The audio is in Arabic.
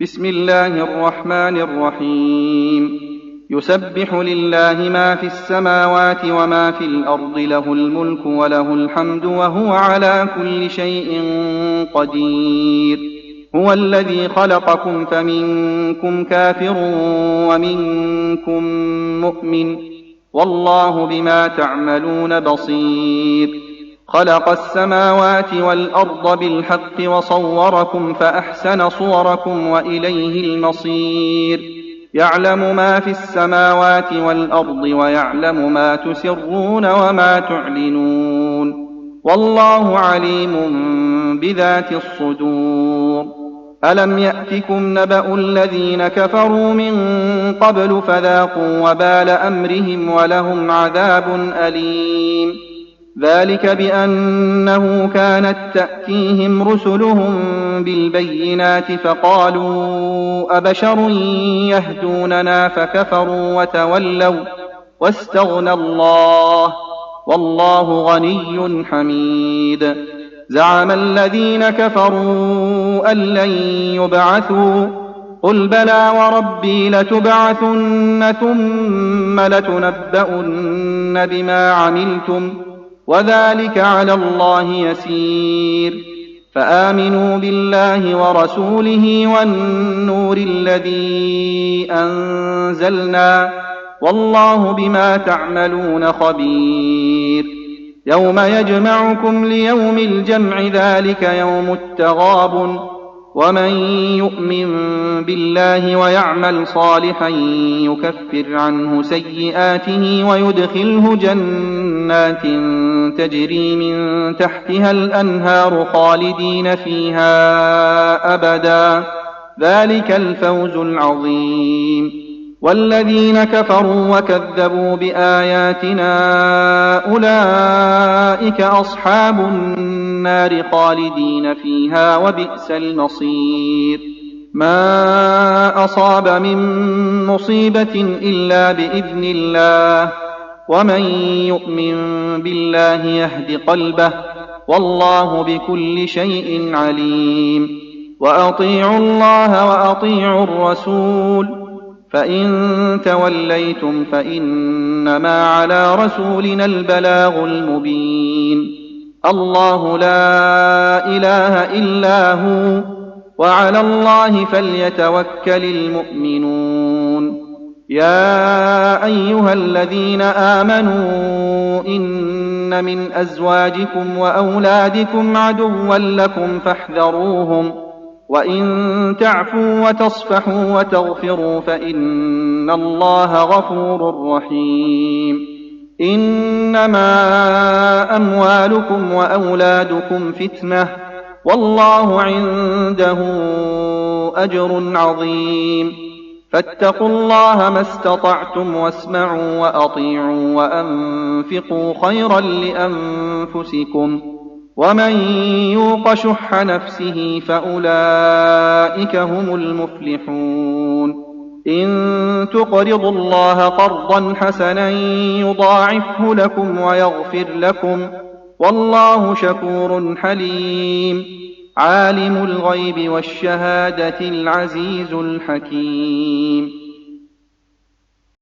بسم الله الرحمن الرحيم. يسبح لله ما في السماوات وما في الأرض، له الملك وله الحمد وهو على كل شيء قدير. هو الذي خلقكم فمنكم كافر ومنكم مؤمن، والله بما تعملون بصير. خلق السماوات والأرض بالحق وصوركم فأحسن صوركم وإليه المصير. يعلم ما في السماوات والأرض ويعلم ما تسرون وما تعلنون، والله عليم بذات الصدور. ألم يأتكم نبأ الذين كفروا من قبل فذاقوا وبال أمرهم ولهم عذاب أليم. ذلك بأنه كانت تأتيهم رسلهم بالبينات فقالوا أبشر يهدوننا فكفروا وتولوا واستغنى الله، والله غني حميد. زعم الذين كفروا أن لن يبعثوا، قل بلى وربي لتبعثن ثم لتنبؤن بما عملتم، وذلك على الله يسير. فآمنوا بالله ورسوله والنور الذي أنزلنا، والله بما تعملون خبير. يوم يجمعكم ليوم الجمع، ذلك يوم التغابن. ومن يؤمن بالله ويعمل صالحا يكفر عنه سيئاته ويدخله جنات تجري من تحتها الأنهار خالدين فيها أبدا، ذلك الفوز العظيم. والذين كفروا وكذبوا بآياتنا أولئك أصحاب النار خالدين فيها وبئس المصير. ما أصاب من مصيبة إلا بإذن الله، ومن يؤمن بالله يهد قلبه، والله بكل شيء عليم. وأطيعوا الله وأطيعوا الرسول، فإن توليتم فإنما على رسولنا البلاغ المبين. الله لا إله إلا هو، وعلى الله فليتوكل المؤمنون. يا أيها الذين آمنوا إن من أزواجكم وأولادكم عدوا لكم فاحذروهم، وإن تعفوا وتصفحوا وتغفروا فإن الله غفور رحيم. إنما أموالكم وأولادكم فتنة، والله عنده أجر عظيم. فاتقوا الله ما استطعتم واسمعوا وأطيعوا وأنفقوا خيرا لأنفسكم، ومن يوق شح نفسه فأولئك هم المفلحون. إن تقرضوا الله قرضا حسنا يضاعفه لكم ويغفر لكم، والله شكور حليم. عالم الغيب والشهادة العزيز الحكيم.